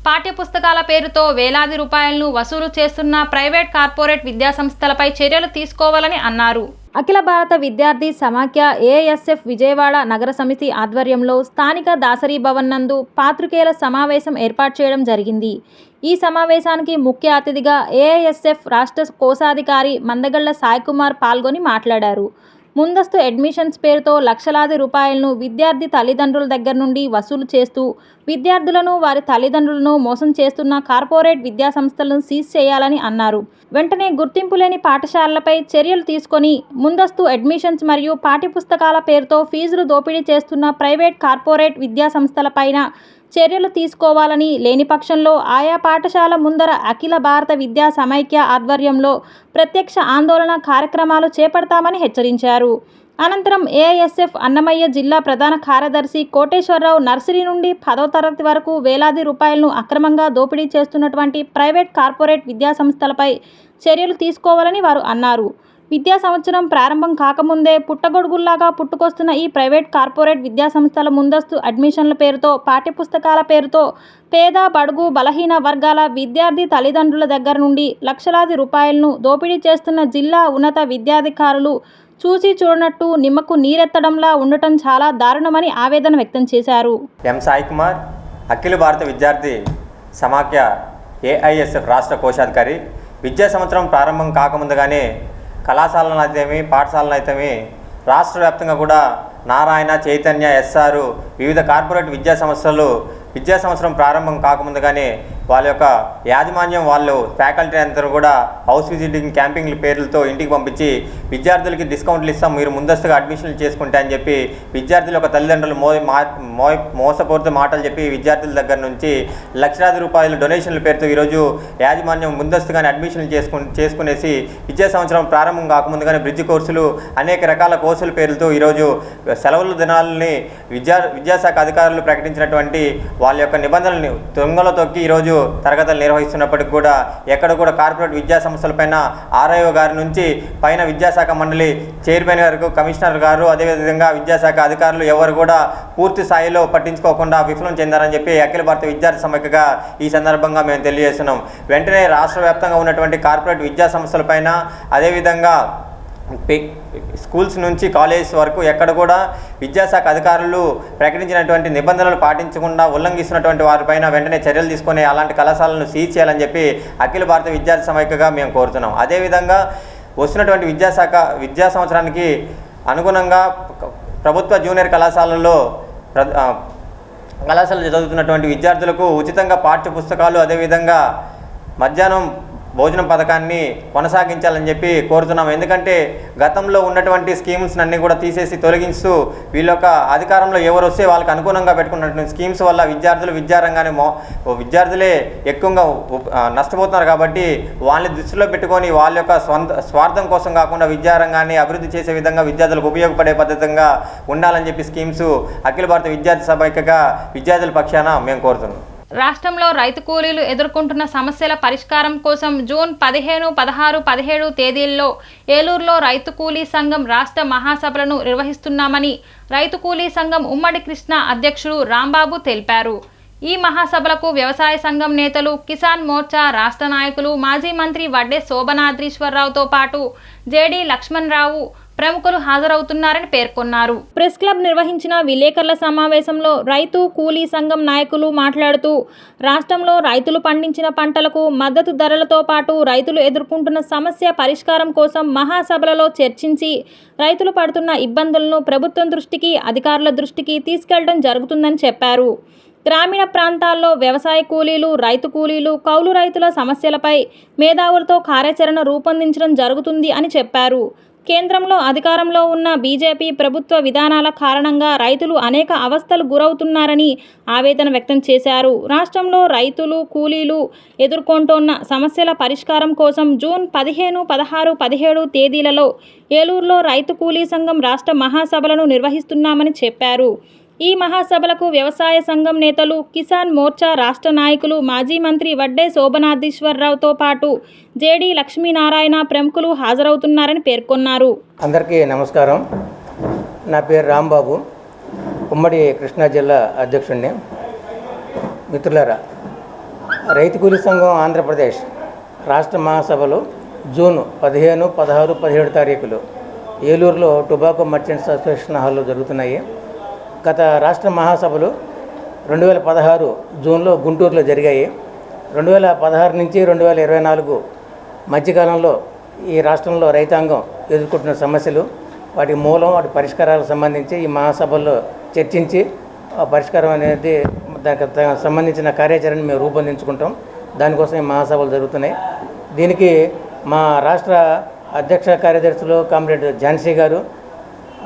పాఠ్యపుస్తకాల పేరుతో వేలాది రూపాయలను వసూలు చేస్తున్న ప్రైవేట్ కార్పొరేట్ విద్యాసంస్థలపై చర్యలు తీసుకోవాలని అన్నారు. అఖిల భారత విద్యార్థి సమాఖ్య ఏఎస్ఎఫ్ విజయవాడ నగర సమితి ఆధ్వర్యంలో స్థానిక దాసరి భవన్ నందు పాత్రికేయుల సమావేశం ఏర్పాటు చేయడం జరిగింది. ఈ సమావేశానికి ముఖ్య అతిథిగా ఏఎస్ఎఫ్ రాష్ట్ర కోశాధికారి మందగళ్ల సాయికుమార్ పాల్గొని మాట్లాడారు. ముందస్తు అడ్మిషన్స్ పేరుతో లక్షలాది రూపాయలను విద్యార్థి తల్లిదండ్రుల దగ్గర నుండి వసూలు చేస్తూ విద్యార్థులను వారి తల్లిదండ్రులను మోసం చేస్తున్న కార్పొరేట్ విద్యాసంస్థలను సీజ్ చేయాలని అన్నారు. వెంటనే గుర్తింపు లేని పాఠశాలలపై చర్యలు తీసుకొని ముందస్తు అడ్మిషన్స్ మరియు పాఠ్యపుస్తకాల పేరుతో ఫీజులు దోపిడీ చేస్తున్న ప్రైవేట్ కార్పొరేట్ విద్యాసంస్థలపైన చర్యలు తీసుకోవాలని, లేని పక్షంలో ఆయా పాఠశాల ముందర అఖిల భారత విద్యా సమైక్య ఆధ్వర్యంలో ప్రత్యక్ష ఆందోళన కార్యక్రమాలు చేపడతామని హెచ్చరించారు. అనంతరం ఏఐఎస్ఎఫ్ అన్నమయ్య జిల్లా ప్రధాన కార్యదర్శి కోటేశ్వరరావు నర్సరీ నుండి 10వ తరగతి వరకు వేలాది రూపాయలను అక్రమంగా దోపిడీ చేస్తున్నటువంటి ప్రైవేట్ కార్పొరేట్ విద్యాసంస్థలపై చర్యలు తీసుకోవాలని వారు అన్నారు. విద్యా సంవత్సరం ప్రారంభం కాకముందే పుట్టగొడుగుల్లాగా పుట్టుకొస్తున్న ఈ ప్రైవేట్ కార్పొరేట్ విద్యాసంస్థల ముందస్తు అడ్మిషన్ల పేరుతో, పాఠ్యపుస్తకాల పేరుతో పేద, బడుగు, బలహీన వర్గాల విద్యార్థి తల్లిదండ్రుల దగ్గర నుండి లక్షలాది రూపాయలను దోపిడీ చేస్తున్న జిల్లా ఉన్నత విద్యాధికారులు చూసి చూడనట్టు నిమ్మకు నీరెత్తడంలా ఉండటం చాలా దారుణమని ఆవేదన వ్యక్తం చేశారు. ఎం సాయికుమార్, అఖిల భారత విద్యార్థి సమాఖ్య ఏఐఎస్ఎఫ్ రాష్ట్ర కోశాధికారి. విద్యా సంవత్సరం ప్రారంభం కాకముందుగానే కళాశాలను అయితేమి, పాఠశాలను అయితేమి రాష్ట్ర వ్యాప్తంగా కూడా నారాయణ, చైతన్య, ఎస్ఆర్ వివిధ కార్పొరేట్ విద్యా సంస్థలు విద్యా సంవత్సరం ప్రారంభం కాకముందుగానే వాళ్ళ యొక్క యాజమాన్యం వాళ్ళు ఫ్యాకల్టీ అందరూ కూడా హౌస్ విజిటింగ్ క్యాంపింగ్ల పేర్లతో ఇంటికి పంపించి విద్యార్థులకి డిస్కౌంట్లు ఇస్తాం, మీరు ముందస్తుగా అడ్మిషన్లు చేసుకుంటే అని చెప్పి విద్యార్థుల యొక్క తల్లిదండ్రులు మోసపూరిత మాటలు చెప్పి విద్యార్థుల దగ్గర నుంచి లక్షలాది రూపాయలు డొనేషన్ల పేరుతో ఈరోజు యాజమాన్యం ముందస్తుగానే అడ్మిషన్లు చేసుకునేసి విద్యా సంవత్సరం ప్రారంభం కాకముందుగానే బ్రిడ్జ్ కోర్సులు, అనేక రకాల కోర్సుల పేర్లతో ఈరోజు సెలవుల దినాలని విద్యాశాఖ అధికారులు ప్రకటించినటువంటి వాళ్ళ యొక్క నిబంధనలను తొంగలో తొక్కి ఈరోజు తరగతులు నిర్వహిస్తున్నప్పటికీ కూడా ఎక్కడ కూడా కార్పొరేట్ విద్యా సంస్థలపైన ఆర్ఐఓ గారి నుంచి పైన విద్యాశాఖ మండలి చైర్మన్ గారు, కమిషనర్ గారు, అదేవిధంగా విద్యాశాఖ అధికారులు ఎవరు కూడా పూర్తి స్థాయిలో పట్టించుకోకుండా విఫలం చెందారని చెప్పి అఖిల భారత విద్యార్థి సమైక్యగా ఈ సందర్భంగా మేము తెలియజేస్తున్నాం. వెంటనే రాష్ట్ర వ్యాప్తంగా ఉన్నటువంటి కార్పొరేట్ విద్యా సంస్థలపైన, అదేవిధంగా స్కూల్స్ నుంచి కాలేజెస్ వరకు ఎక్కడ కూడా విద్యాశాఖ అధికారులు ప్రకటించినటువంటి నిబంధనలు పాటించకుండా ఉల్లంఘిస్తున్నటువంటి వారిపైన వెంటనే చర్యలు తీసుకొని అలాంటి కళాశాలను సీజ్ చేయాలని చెప్పి అఖిల భారత విద్యార్థి సమైక్యగా మేము కోరుతున్నాం. అదేవిధంగా వస్తున్నటువంటి విద్యా సంవత్సరానికి అనుగుణంగా ప్రభుత్వ జూనియర్ కళాశాలల్లో చదువుతున్నటువంటి విద్యార్థులకు ఉచితంగా పాఠ్య పుస్తకాలు, అదేవిధంగా మధ్యాహ్నం భోజనం పథకాన్ని కొనసాగించాలని చెప్పి కోరుతున్నాం. ఎందుకంటే గతంలో ఉన్నటువంటి స్కీమ్స్ అన్నీ కూడా తీసేసి తొలగిస్తూ వీళ్ళ యొక్క అధికారంలో ఎవరు వస్తే వాళ్ళకి అనుగుణంగా పెట్టుకున్నటువంటి స్కీమ్స్ వల్ల విద్యార్థులే ఎక్కువగా నష్టపోతున్నారు. కాబట్టి వాళ్ళని దృష్టిలో పెట్టుకొని వాళ్ళ యొక్క స్వార్థం కోసం కాకుండా విద్యారంగాన్ని అభివృద్ధి చేసే విధంగా విద్యార్థులకు ఉపయోగపడే పద్ధతిగా ఉండాలని చెప్పి స్కీమ్స్ అఖిల భారత విద్యార్థి సమైక్యగా విద్యార్థుల పక్షాన మేము కోరుతున్నాం. రాష్ట్రంలో రైతు కూలీలు ఎదుర్కొంటున్న సమస్యల పరిష్కారం కోసం జూన్ 15, 16, 17 తేదీల్లో ఏలూరులో రైతు కూలీ సంఘం రాష్ట్ర మహాసభలను నిర్వహిస్తున్నామని రైతు కూలీ సంఘం ఉమ్మడి కృష్ణా అధ్యక్షుడు రాంబాబు తెలిపారు. ఈ మహాసభలకు వ్యవసాయ సంఘం నేతలు, కిసాన్ మోర్చా రాష్ట్ర నాయకులు, మాజీ మంత్రి వడ్డే శోభనాద్రీశ్వరరావుతో పాటు జేడీ లక్ష్మణరావు, ప్రముఖులు హాజరవుతున్నారని పేర్కొన్నారు. ప్రెస్ క్లబ్ నిర్వహించిన విలేకరుల సమావేశంలో రైతు కూలీ సంఘం నాయకులు మాట్లాడుతూ రాష్ట్రంలో రైతులు పండించిన పంటలకు మద్దతు ధరలతో పాటు రైతులు ఎదుర్కొంటున్న సమస్య పరిష్కారం కోసం మహాసభలలో చర్చించి రైతులు పడుతున్న ఇబ్బందులను ప్రభుత్వం దృష్టికి, అధికారుల దృష్టికి తీసుకెళ్లడం జరుగుతుందని చెప్పారు. గ్రామీణ ప్రాంతాల్లో వ్యవసాయ కూలీలు, రైతు కూలీలు, కౌలు రైతుల సమస్యలపై మేధావులతో కార్యాచరణ రూపొందించడం జరుగుతుంది అని చెప్పారు. కేంద్రంలో అధికారంలో ఉన్న బీజేపీ ప్రభుత్వ విధానాల కారణంగా రైతులు అనేక అవస్థలు గురవుతున్నారని ఆవేదన వ్యక్తం చేశారు. రాష్ట్రంలో రైతులు, కూలీలు ఎదుర్కొంటున్న సమస్యల పరిష్కారం కోసం జూన్ 15, 16, 17 తేదీలలో ఏలూరులో రైతు కూలీ సంఘం రాష్ట్ర మహాసభలను నిర్వహిస్తున్నామని చెప్పారు. ఈ మహాసభలకు వ్యవసాయ సంఘం నేతలు, కిసాన్ మోర్చా రాష్ట్ర నాయకులు, మాజీ మంత్రి వడ్డే శోభనాధీశ్వరరావుతో పాటు జేడీ లక్ష్మీనారాయణ ప్రముఖులు హాజరవుతున్నారని పేర్కొన్నారు. అందరికీ నమస్కారం. నా పేరు రాంబాబు, ఉమ్మడి కృష్ణా జిల్లా అధ్యక్షుడిని. మిత్రులారా, రైతు కూలీ సంఘం ఆంధ్రప్రదేశ్ రాష్ట్ర మహాసభలు జూన్ 15, 16, 17 తారీఖులు ఏలూరులో టొబాకో మర్చెంట్స్ అసోసియేషన్ హాల్లో జరుగుతున్నాయి. గత రాష్ట్ర మహాసభలు 2016 జూన్లో గుంటూరులో జరిగాయి. 2016 నుంచి 2024 మధ్యకాలంలో ఈ రాష్ట్రంలో రైతాంగం ఎదుర్కొంటున్న సమస్యలు, వాటి మూలం, వాటి పరిష్కారాలకు సంబంధించి ఈ మహాసభల్లో చర్చించి ఆ పరిష్కారం అనేది దానికి సంబంధించిన కార్యాచరణ మేము రూపొందించుకుంటాం. దానికోసం ఈ మహాసభలు జరుగుతున్నాయి. దీనికి మా రాష్ట్ర అధ్యక్ష కార్యదర్శులు కామ్రేడ్ ఝాన్సీ గారు,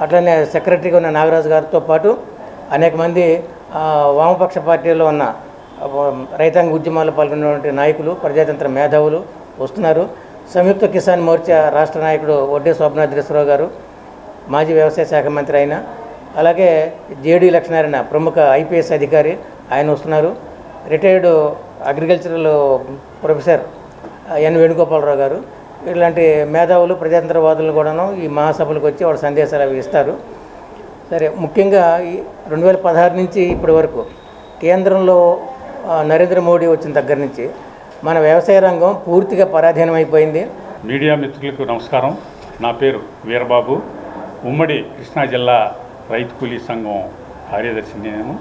అట్లనే సెక్రటరీగా ఉన్న నాగరాజు గారితో పాటు అనేక మంది వామపక్ష పార్టీలో ఉన్న రైతాంగ ఉద్యమాల్లో పాల్గొన్నటువంటి నాయకులు, ప్రజాతంత్ర మేధావులు వస్తున్నారు. సంయుక్త కిసాన్ మోర్చా రాష్ట్ర నాయకుడు వడ్డే శోభనాధీశ్వరరావు గారు, మాజీ వ్యవసాయ శాఖ మంత్రి ఆయన, అలాగే జేడీ లక్ష్మీనారాయణ ప్రముఖ ఐపీఎస్ అధికారి ఆయన వస్తున్నారు. Retired agricultural professor N Venugopalarao గారు, ఇలాంటి మేధావులు, ప్రజాతంత్రవాదులు కూడాను ఈ మహాసభలకు వచ్చి వాళ్ళ సందేశాలు అవి ఇస్తారు. సరే, ముఖ్యంగా ఈ 2016 నుంచి ఇప్పటి వరకు కేంద్రంలో నరేంద్ర మోడీ వచ్చిన దగ్గర నుంచి మన వ్యవసాయ రంగం పూర్తిగా పరాధీనం అయిపోయింది. మీడియా మిత్రులకు నమస్కారం. నా పేరు వీరబాబు, ఉమ్మడి కృష్ణా జిల్లా రైతు కూలీ సంఘం కార్యదర్శిని నేను.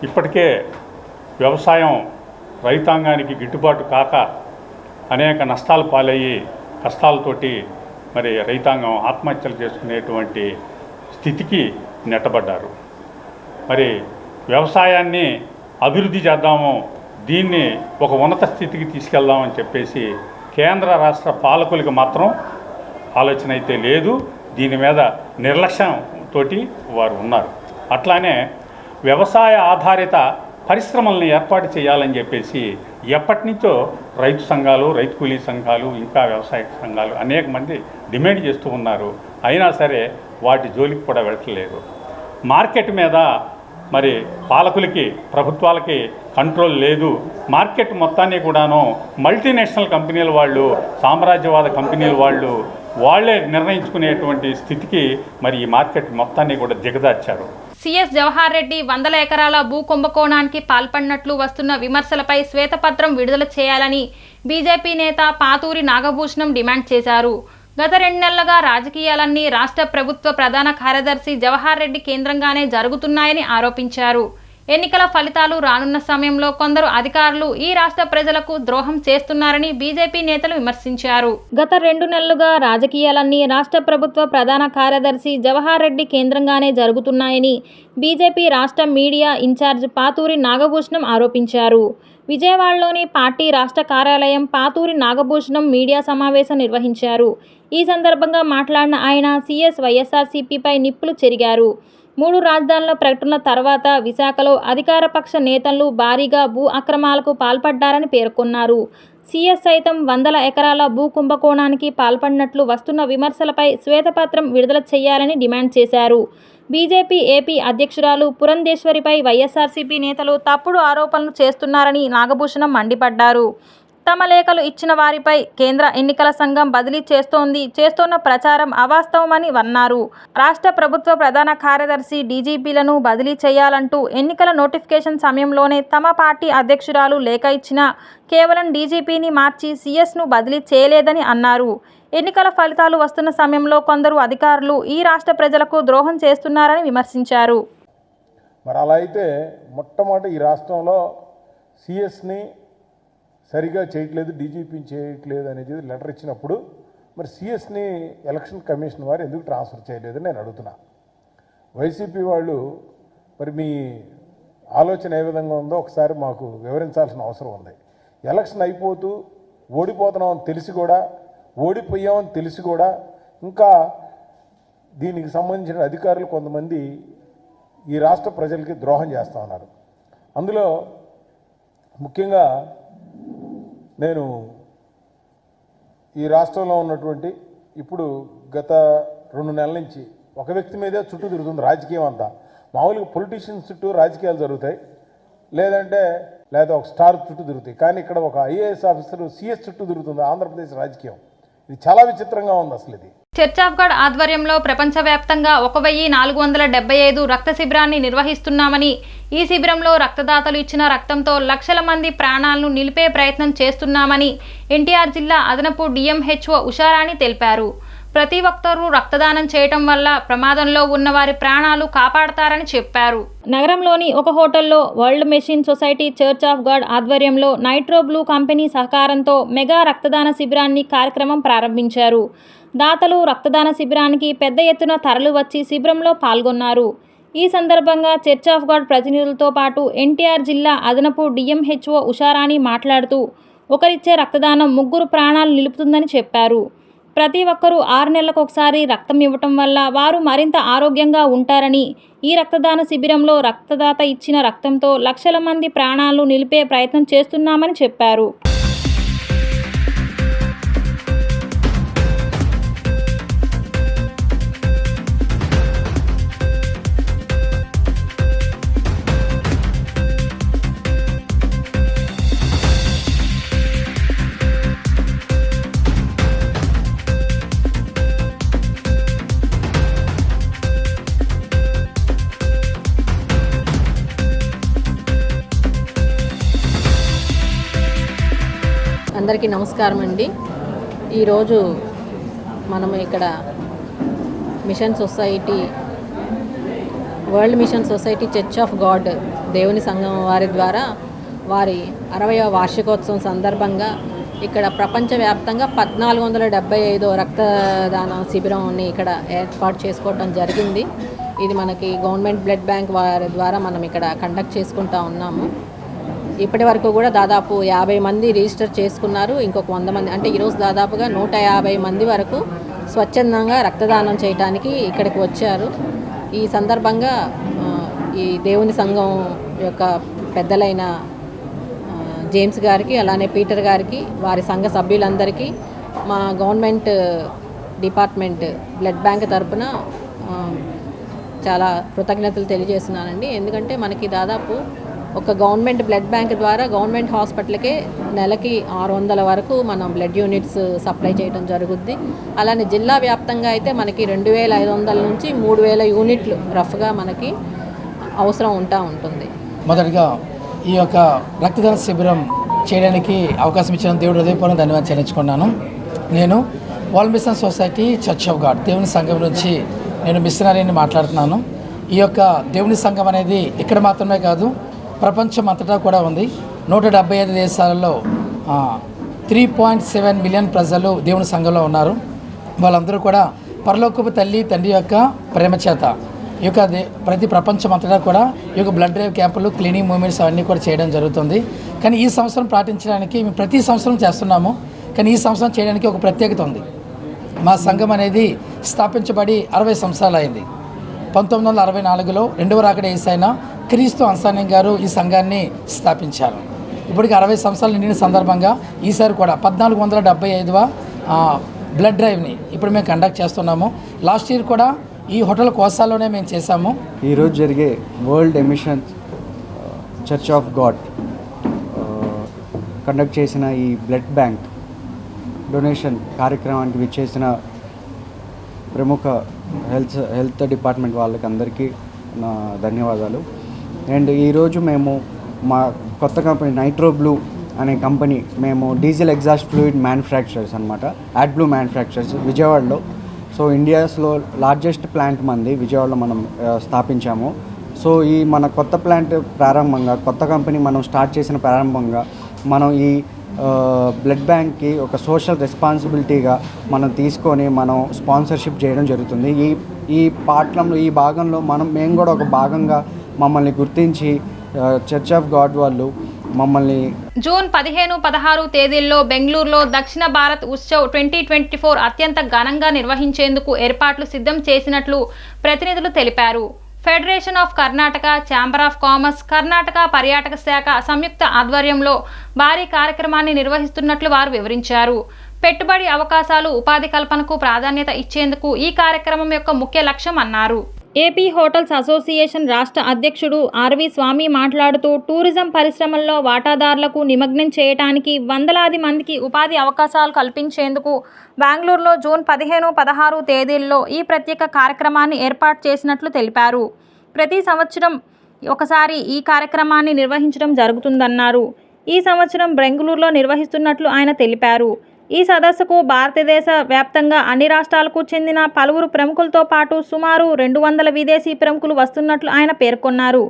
ఇప్పటికే వ్యవసాయం రైతాంగానికి గిట్టుబాటు కాక అనేక నష్టాలు పాలయ్యి కష్టాలతోటి మరి రైతాంగం ఆత్మహత్యలు చేసుకునేటువంటి స్థితికి నెట్టబడ్డారు. మరి వ్యవసాయాన్ని అభివృద్ధి చేద్దాము, దీన్ని ఒక ఉన్నత స్థితికి తీసుకెళ్దామని చెప్పేసి కేంద్ర రాష్ట్ర పాలకులకి మాత్రం ఆలోచన అయితే లేదు. దీని మీద నిర్లక్ష్యంతో వారు ఉన్నారు. అట్లానే వ్యవసాయ ఆధారిత పరిశ్రమల్ని ఏర్పాటు చేయాలని చెప్పేసి ఎప్పటి నుంచో రైతు సంఘాలు, రైతు కూలీ సంఘాలు, ఇంకా వ్యవసాయ సంఘాలు అనేక మంది డిమాండ్ చేస్తూ ఉన్నారు. అయినా సరే వాటి జోలికి కూడా వెళ్ళట్లేదు. మార్కెట్ మీద మరి పాలకులకి, ప్రభుత్వాలకి కంట్రోల్ లేదు. మార్కెట్ మొత్తాన్ని కూడాను మల్టీనేషనల్ కంపెనీల వాళ్ళు, సామ్రాజ్యవాద కంపెనీల వాళ్ళే నిర్ణయించుకునేటువంటి స్థితికి మరి ఈ మార్కెట్ మొత్తాన్ని కూడా దిగదార్చారు. సీఎస్ జవహర్ రెడ్డి 100 ఎకరాల భూ కుంభకోణానికి పాల్పడినట్లు వస్తున్న విమర్శలపై శ్వేతపత్రం విడుదల చేయాలని బీజేపీ నేత పాతూరి నాగభూషణం డిమాండ్ చేశారు. గత 2 నెలలుగా రాజకీయాలన్నీ రాష్ట్ర ప్రభుత్వ ప్రధాన కార్యదర్శి జవహర్ రెడ్డి కేంద్రంగానే జరుగుతున్నాయని ఆరోపించారు. ఎన్నికల ఫలితాలు రానున్న సమయంలో కొందరు అధికారులు ఈ రాష్ట్ర ప్రజలకు ద్రోహం చేస్తున్నారని బీజేపీ నేతలు విమర్శించారు. గత 2 నెలలుగా రాజకీయాలన్నీ రాష్ట్ర ప్రభుత్వ ప్రధాన కార్యదర్శి జవహర్ రెడ్డి కేంద్రంగానే జరుగుతున్నాయని బీజేపీ రాష్ట్ర మీడియా ఇన్ఛార్జ్ పాతూరి నాగభూషణం ఆరోపించారు. విజయవాడలోని పార్టీ రాష్ట్ర కార్యాలయం పాతూరి నాగభూషణం మీడియా సమావేశం నిర్వహించారు. ఈ సందర్భంగా మాట్లాడిన ఆయన సీఎస్ వైఎస్ఆర్సీపీపై నిప్పులు చెరిగారు. 3 రాజధానుల ప్రకటన తర్వాత విశాఖలో అధికారపక్ష నేతలు భారీగా భూ అక్రమాలకు పాల్పడ్డారని పేర్కొన్నారు. సీఎస్ సైతం 100 ఎకరాల భూ కుంభకోణానికి పాల్పడినట్లు వస్తున్న విమర్శలపై శ్వేతపత్రం విడుదల చేయాలని డిమాండ్ చేశారు. బీజేపీ ఏపీ అధ్యక్షురాలు పురంధేశ్వరిపై వైఎస్ఆర్సీపీ నేతలు తప్పుడు ఆరోపణలు చేస్తున్నారని నాగభూషణం మండిపడ్డారు. తమ లేఖలు ఇచ్చిన వారిపై కేంద్ర ఎన్నికల సంఘం బదిలీ చేస్తోన్న ప్రచారం అవాస్తవమని అన్నారు. రాష్ట్ర ప్రభుత్వ ప్రధాన కార్యదర్శి, డీజీపీలను బదిలీ చేయాలంటూ ఎన్నికల నోటిఫికేషన్ సమయంలోనే తమ పార్టీ అధ్యక్షురాలు లేఖ ఇచ్చినా కేవలం డీజీపీని మార్చి సీఎస్ను బదిలీ చేయలేదని అన్నారు. ఎన్నికల ఫలితాలు వస్తున్న సమయంలో కొందరు అధికారులు ఈ రాష్ట్ర ప్రజలకు ద్రోహం చేస్తున్నారని విమర్శించారు. మరి అలా అయితే మొట్టమొదటి ఈ రాష్ట్రంలో సిఎస్ని సరిగా చేయట్లేదు, డీజీపీని చేయట్లేదు అనేది లెటర్ ఇచ్చినప్పుడు మరి సిఎస్ని ఎలక్షన్ కమిషన్ వారు ఎందుకు ట్రాన్స్ఫర్ చేయలేదని నేను అడుగుతున్నా. వైసీపీ వాళ్ళు మరి మీ ఆలోచన ఏ విధంగా ఉందో ఒకసారి మాకు వివరించాల్సిన అవసరం ఉంది. ఎలక్షన్ అయిపోతూ ఓడిపోతున్నామని తెలిసి కూడా, ఓడిపోయామని తెలిసి కూడా ఇంకా దీనికి సంబంధించిన అధికారులు కొంతమంది ఈ రాష్ట్ర ప్రజలకి ద్రోహం చేస్తూ ఉన్నారు. అందులో ముఖ్యంగా నేను ఈ రాష్ట్రంలో ఉన్నటువంటి ఇప్పుడు గత 2 నెలల నుంచి ఒక వ్యక్తి మీదే చుట్టూ తిరుగుతుంది రాజకీయం అంతా. మామూలుగా పొలిటీషియన్స్ చుట్టూ రాజకీయాలు జరుగుతాయి, లేదా ఒక స్టార్ చుట్టూ తిరుగుతాయి. కానీ ఇక్కడ ఒక ఐఏఎస్ ఆఫీసర్ సిఎస్ చుట్టూ తిరుగుతుంది ఆంధ్రప్రదేశ్ రాజకీయం. ఇది చాలా విచిత్రంగా ఉంది అసలు. ఇది చర్చ్ ఆఫ్ గాడ్ ఆధ్వర్యంలో ప్రపంచవ్యాప్తంగా 1475 రక్త శిబిరాన్ని నిర్వహిస్తున్నామని, ఈ శిబిరంలో రక్తదాతలు ఇచ్చిన రక్తంతో లక్షల మంది ప్రాణాలను నిలిపే ప్రయత్నం చేస్తున్నామని ఎన్టీఆర్ జిల్లా అదనపు డిఎంహెచ్ఓ ఉషారాణి తెలిపారు. ప్రతి ఒక్కరూ రక్తదానం చేయటం వల్ల ప్రమాదంలో ఉన్న వారి ప్రాణాలు కాపాడతారని చెప్పారు. నగరంలోని ఒక హోటల్లో world machine society church of God ఆధ్వర్యంలో నైట్రో బ్లూ కంపెనీ సహకారంతో మెగా రక్తదాన శిబిరాన్ని కార్యక్రమం ప్రారంభించారు. దాతలు రక్తదాన శిబిరానికి పెద్ద ఎత్తున తరలి వచ్చి శిబిరంలో పాల్గొన్నారు. ఈ సందర్భంగా చర్చ్ ఆఫ్ గాడ్ ప్రతినిధులతో పాటు ఎన్టీఆర్ జిల్లా అదనపు డిఎంహెచ్ఓ ఉషారాణి మాట్లాడుతూ ఒకరిచ్చే రక్తదానం 3 ప్రాణాలు నిలుపుతుందని చెప్పారు. ప్రతి ఒక్కరూ 6 నెలలకు ఒకసారి రక్తం ఇవ్వటం వల్ల వారు మరింత ఆరోగ్యంగా ఉంటారని, ఈ రక్తదాన శిబిరంలో రక్తదాత ఇచ్చిన రక్తంతో లక్షల మంది ప్రాణాలను నిలిపే ప్రయత్నం చేస్తున్నామని చెప్పారు. అందరికీ నమస్కారం అండి. ఈరోజు మనం ఇక్కడ mission society, world mission society church of God దేవుని సంఘం వారి ద్వారా వారి 60వ వార్షికోత్సవం సందర్భంగా ఇక్కడ ప్రపంచవ్యాప్తంగా 1475 రక్తదాన శిబిరంని ఇక్కడ ఏర్పాటు చేసుకోవడం జరిగింది. ఇది మనకి గవర్నమెంట్ బ్లడ్ బ్యాంక్ వారి ద్వారా మనం ఇక్కడ కండక్ట్ చేసుకుంటూ ఉన్నాము. ఇప్పటి వరకు కూడా దాదాపు 50 మంది రిజిస్టర్ చేసుకున్నారు. ఇంకొక 100 మంది, అంటే ఈరోజు దాదాపుగా 150 మంది వరకు స్వచ్ఛందంగా రక్తదానం చేయడానికి ఇక్కడికి వచ్చారు. ఈ సందర్భంగా ఈ దేవుని సంఘం యొక్క పెద్దలైన జేమ్స్ గారికి, అలానే పీటర్ గారికి, వారి సంఘ సభ్యులందరికీ మా గవర్నమెంట్ డిపార్ట్మెంట్ బ్లడ్ బ్యాంక్ తరపున చాలా కృతజ్ఞతలు తెలియజేస్తున్నానండి. ఎందుకంటే మనకి దాదాపు ఒక గవర్నమెంట్ బ్లడ్ బ్యాంక్ ద్వారా గవర్నమెంట్ హాస్పిటల్కే నెలకి 600 వరకు మనం బ్లడ్ యూనిట్స్ సప్లై చేయడం జరుగుద్ది. అలానే జిల్లా వ్యాప్తంగా అయితే మనకి 2500 నుంచి 3000 యూనిట్లు రఫ్గా మనకి అవసరం ఉంటుంది. మొదటిగా ఈ యొక్క రక్తదాన శిబిరం చేయడానికి అవకాశం ఇచ్చిన దేవుడు హృదయపూర్వక ధన్యవాదాలు చెల్లించుకున్నాను. నేను world mission society church of God దేవుని సంఘం నుంచి నేను మిషనరీని మాట్లాడుతున్నాను. ఈ యొక్క దేవుని సంఘం అనేది ఇక్కడ మాత్రమే కాదు, ప్రపంచం అంతటా కూడా ఉంది. 175 దేశాలలో 3.7 మిలియన్ ప్రజలు దేవుని సంఘంలో ఉన్నారు. వాళ్ళందరూ కూడా పరలోకపు తల్లి తండ్రి యొక్క ప్రేమ చేత ఈ యొక్క ప్రతి ప్రపంచం అంతటా కూడా ఈ యొక్క బ్లడ్ డ్రైవ్ క్యాంపులు, క్లీనింగ్ మూమెంట్స్ అవన్నీ కూడా చేయడం జరుగుతుంది. కానీ ఈ సంవత్సరం పాటించడానికి మేము ప్రతి సంవత్సరం చేస్తున్నాము. కానీ ఈ సంవత్సరం చేయడానికి ఒక ప్రత్యేకత ఉంది. మా సంఘం అనేది స్థాపించబడి 60 సంవత్సరాలు అయింది. 1964లో 2వ రాకడ యేసయ్య క్రీస్తు అన్సానియం గారు ఈ సంఘాన్ని స్థాపించారు. ఇప్పటికి 60 సంవత్సరాలు నిండిన సందర్భంగా ఈసారి కూడా 1475వ బ్లడ్ డ్రైవ్ని ఇప్పుడు మేము కండక్ట్ చేస్తున్నాము. లాస్ట్ ఇయర్ కూడా ఈ హోటల్ కోసాలోనే మేము చేశాము. ఈరోజు జరిగే world machine church of God conduct చేసిన ఈ బ్లడ్ బ్యాంక్ డొనేషన్ కార్యక్రమానికి విచ్చేసిన ప్రముఖ హెల్త్ డిపార్ట్మెంట్ వాళ్ళకి అందరికీ నా ధన్యవాదాలు. అండ్ ఈరోజు మేము మా కొత్త కంపెనీ నైట్రో బ్లూ అనే కంపెనీ, మేము డీజిల్ ఎగ్జాస్ట్ ఫ్లూయిడ్ మ్యానుఫ్యాక్చరర్స్ అనమాట, యాడ్బ్లూ మ్యానుఫ్యాక్చరర్స్ విజయవాడలో. సో ఇండియాస్లో లార్జెస్ట్ ప్లాంట్ మంది విజయవాడలో మనం స్థాపించాము. సో ఈ మన కొత్త ప్లాంట్ ప్రారంభంగా, కొత్త కంపెనీ మనం స్టార్ట్ చేసిన ప్రారంభంగా మనం ఈ బ్లడ్ బ్యాంక్కి ఒక సోషల్ రెస్పాన్సిబిలిటీగా మనం తీసుకొని మనం స్పాన్సర్షిప్ చేయడం జరుగుతుంది. ఈ పాఠంలో, ఈ భాగంలో మేము కూడా ఒక భాగంగా మమ్మల్ని గుర్తించి చర్చ్ ఆఫ్ గాడ్ వాళ్ళు మమ్మల్ని జూన్ 15-16 తేదీల్లో బెంగళూరులో దక్షిణ భారత్ ఉత్సవ్ 2024 అత్యంత ఘనంగా నిర్వహించేందుకు ఏర్పాట్లు సిద్ధం చేసినట్లు ప్రతినిధులు తెలిపారు. Federation of Karnataka, chamber of commerce, Karnataka పర్యాటక శాఖ సంయుక్త ఆధ్వర్యంలో భారీ కార్యక్రమాన్ని నిర్వహిస్తున్నట్లు వారు వివరించారు. పెట్టుబడి అవకాశాలు, ఉపాధి కల్పనకు ప్రాధాన్యత ఇచ్చేందుకు ఈ కార్యక్రమం యొక్క ముఖ్య లక్ష్యం అన్నారు. ఏపీ హోటల్స్ అసోసియేషన్ రాష్ట్ర అధ్యక్షుడు ఆర్వి స్వామి మాట్లాడుతూ, టూరిజం పరిశ్రమల్లో వాటాదారులకు నిమగ్నం చేయడానికి వందలాది మందికి ఉపాధి అవకాశాలు కల్పించేందుకు బెంగళూరులో జూన్ 15-16 తేదీల్లో ఈ ప్రత్యేక కార్యక్రమాన్ని ఏర్పాటు చేసినట్లు తెలిపారు. ప్రతి సంవత్సరం ఒకసారి ఈ కార్యక్రమాన్ని నిర్వహించడం జరుగుతుందన్నారు. ఈ సంవత్సరం బెంగళూరులో నిర్వహిస్తున్నట్లు ఆయన తెలిపారు. ఈ సదస్సుకు భారతదేశ వ్యాప్తంగా అన్ని రాష్ట్రాలకు చెందిన పలువురు ప్రముఖులతో పాటు సుమారు 200 విదేశీ ప్రముఖులు వస్తున్నట్లు ఆయన పేర్కొన్నారు.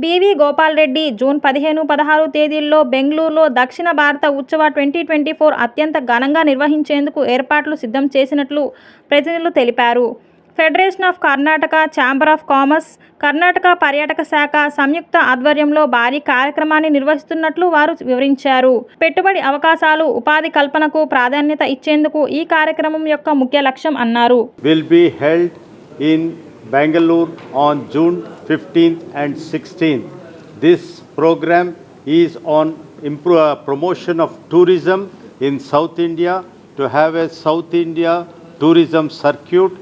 బివి గోపాల్ రెడ్డి జూన్ 15-16 తేదీల్లో బెంగళూరులో దక్షిణ భారత ఉత్సవ 2024 అత్యంత ఘనంగా నిర్వహించేందుకు ఏర్పాట్లు సిద్ధం చేసినట్లు ప్రతినిధులు తెలిపారు. Federation of Karnataka, chamber of commerce, Karnataka పర్యాటక శాఖ సంయుక్త ఆధ్వర్యంలో భారీ కార్యక్రమాన్ని నిర్వహిస్తున్నట్లు వారు వివరించారు. పెట్టుబడి అవకాశాలు, ఉపాధి కల్పనకు ప్రాధాన్యత ఇచ్చేందుకు ఈ కార్యక్రమం యొక్క ముఖ్య లక్ష్యం అన్నారు. Will be held in Bangalore on June 15th and 16th. This program is on promotion of tourism in South India, to have a South India tourism circuit,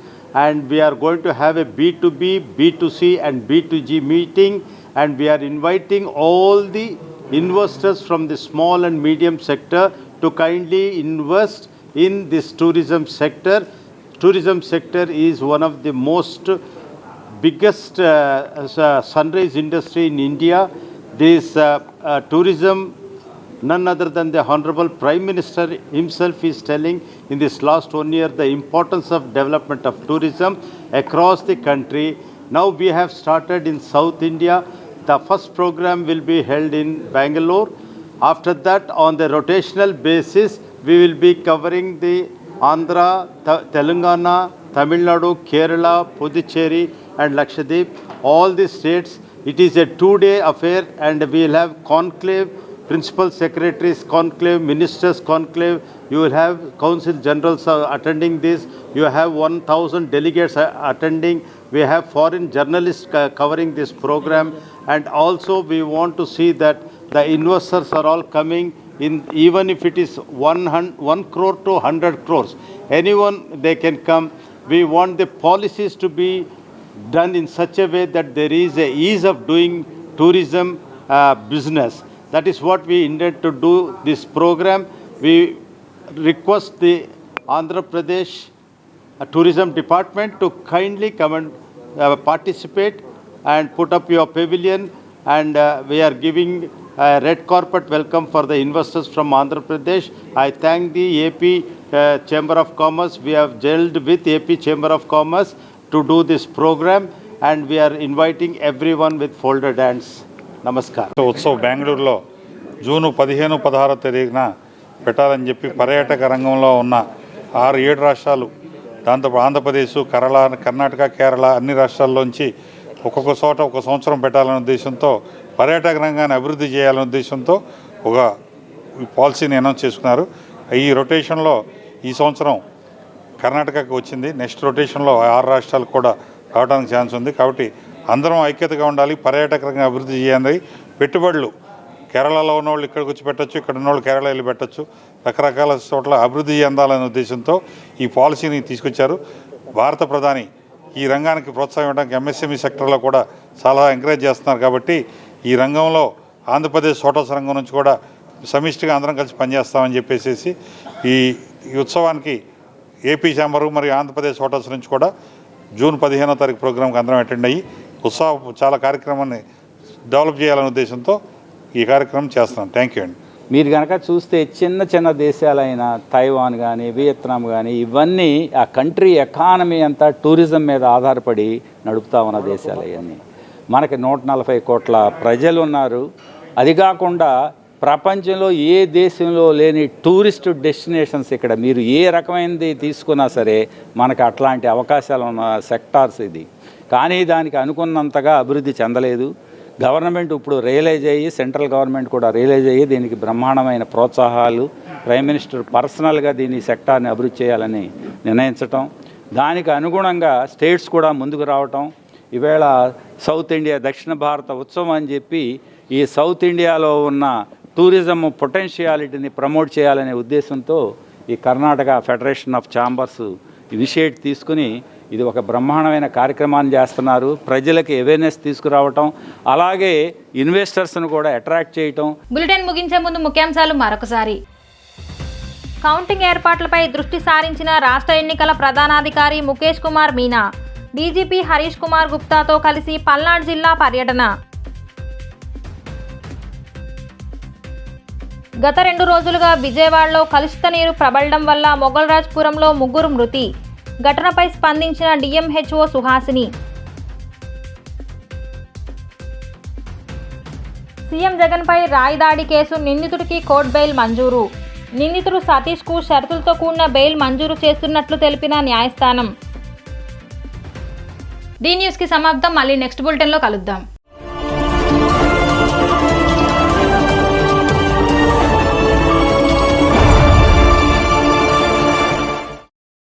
and we are going to have a B2B, B2C and B2G meeting, and we are inviting all the investors from the small and medium sector to kindly invest in this tourism sector. Tourism sector is one of the most biggest sunrise industry in India. This tourism, none other than the Honorable Prime Minister himself is telling in this last 1 year the importance of development of tourism across the country. Now we have started in South India. The first program will be held in Bangalore. After that, on the rotational basis, we will be covering the Andhra, Telangana, Tamil Nadu, Kerala, Puducherry and Lakshadweep, all the states. It is a 2-day affair, and we will have conclave, principal secretaries conclave, ministers conclave. You will have council generals attending this. You have 1,000 delegates attending. We have foreign journalists covering this program, and also we want to see that the investors are all coming in, even if it is 1 crore to 100 crores. Anyone, they can come. We want the policies to be done in such a way that there is a ease of doing tourism business. That is what we intend to do this program. We request the Andhra Pradesh Tourism Department to kindly come and participate and put up your pavilion, and we are giving a red carpet welcome for the investors from Andhra Pradesh. I thank the AP Chamber of Commerce. We have gelled with AP Chamber of Commerce to do this program, and we are inviting everyone with folded hands. నమస్కారం. ఉత్సవ్ బెంగళూరులో June 15-16 తేదీన పెట్టాలని చెప్పి పర్యాటక రంగంలో ఉన్న 6-7 రాష్ట్రాలు, దాంతో ఆంధ్రప్రదేశ్, కర్ణాటక, కేరళ అన్ని రాష్ట్రాల్లోంచి ఒక్కొక్క చోట ఒక సంవత్సరం పెట్టాలనే ఉద్దేశంతో, పర్యాటక రంగాన్ని అభివృద్ధి చేయాలనే ఉద్దేశంతో ఒక పాలసీని అనౌన్స్ చేసుకున్నారు. ఈ రొటేషన్లో ఈ సంవత్సరం కర్ణాటకకు వచ్చింది. నెక్స్ట్ రొటేషన్లో 6 రాష్ట్రాలకు కూడా రావడానికి ఛాన్స్ ఉంది. కాబట్టి అందరం ఐక్యతగా ఉండాలి, పర్యాటక రంగం అభివృద్ధి చేయాలి. పెట్టుబడులు కేరళలో ఉన్నవాళ్ళు ఇక్కడికి వచ్చి పెట్టచ్చు, ఇక్కడ ఉన్నవాళ్ళు కేరళ వెళ్ళి పెట్టచ్చు. రకరకాల చోట్ల అభివృద్ధి చెందాలనే ఉద్దేశంతో ఈ పాలసీని తీసుకొచ్చారు. భారత ప్రధాని ఈ రంగానికి ప్రోత్సాహం ఇవ్వడానికి ఎంఎస్ఎంఈ సెక్టర్లో కూడా చాలా ఎంకరేజ్ చేస్తున్నారు. కాబట్టి ఈ రంగంలో ఆంధ్రప్రదేశ్ హోటల్స్ రంగం నుంచి కూడా సమిష్టిగా అందరం కలిసి పనిచేస్తామని చెప్పేసి ఈ ఉత్సవానికి ఏపీ ఛాంబరు మరియు ఆంధ్రప్రదేశ్ హోటల్స్ నుంచి కూడా జూన్ 15వ తారీఖు ప్రోగ్రాంకి అందరం అటెండ్ అయ్యి చాలా కార్యక్రమాన్ని డెవలప్ చేయాలనే ఉద్దేశంతో ఈ కార్యక్రమం చేస్తున్నాం. థ్యాంక్ యూ అండి. మీరు కనుక చూస్తే చిన్న చిన్న దేశాలైన తైవాన్ కానీ వియత్నాం కానీ ఇవన్నీ ఆ కంట్రీ ఎకానమీ అంతా టూరిజం మీద ఆధారపడి నడుపుతా ఉన్న దేశాలు అవన్నీ. మనకి 140 కోట్ల ప్రజలు ఉన్నారు. అది కాకుండా ప్రపంచంలో ఏ దేశంలో లేని టూరిస్ట్ డెస్టినేషన్స్ ఇక్కడ మీరు ఏ రకమైనది తీసుకున్నా సరే మనకు అట్లాంటి అవకాశాలు ఉన్న సెక్టార్స్ ఇది. కానీ దానికి అనుకున్నంతగా అభివృద్ధి చెందలేదు. గవర్నమెంట్ ఇప్పుడు రియలైజ్ అయ్యి, సెంట్రల్ గవర్నమెంట్ కూడా రియలైజ్ అయ్యి దీనికి బ్రహ్మాండమైన ప్రోత్సాహాలు, ప్రైమ్ మినిస్టర్ పర్సనల్గా దీని సెక్టార్ని అభివృద్ధి చేయాలని నిర్ణయించటం, దానికి అనుగుణంగా స్టేట్స్ కూడా ముందుకు రావటం. ఈవేళ సౌత్ ఇండియా దక్షిణ భారత ఉత్సవం అని చెప్పి ఈ సౌత్ ఇండియాలో ఉన్న టూరిజం పొటెన్షియాలిటీని ప్రమోట్ చేయాలనే ఉద్దేశంతో ఈ Karnataka federation of chambers initiate తీసుకుని ఇది ఒక బ్రహ్మాండమైన కార్యక్రమాన్ని చేస్తున్నారు. ప్రజలకి అవేర్నెస్ తీసుకురావటం, అలాగే ఇన్వెస్టర్స్ను కూడా అట్రాక్ట్ చేయటం. బులెటిన్ ముగించే ముందు ముఖ్యాంశాలు మరొకసారి. కౌంటింగ్ ఏర్పాట్లపై దృష్టి సారించిన రాష్ట్ర ఎన్నికల ప్రధానాధికారి ముఖేష్ కుమార్ మీనా డీజీపీ హరీష్ కుమార్ గుప్తాతో కలిసి పల్నాడు జిల్లా పర్యటన. గత 2 రోజులుగా విజయవాడలో కలుషిత నీరు ప్రబలడం వల్ల మొగల్రాజ్పురంలో 3 మృతి. ఘటనపై స్పందించిన డిఎంహెచ్ఓ సుహాసిని. సీఎం జగన్పై రాయిదాడి కేసు నిందితుడికి కోర్టు బెయిల్ మంజూరు. నిందితుడు సతీష్కు షరతులతో కూడిన బెయిల్ మంజూరు చేస్తున్నట్లు తెలిపిన న్యాయస్థానం. డి న్యూస్కి సమాప్తం. మళ్ళీ నెక్స్ట్ బులెటిన్లో కలుద్దాం.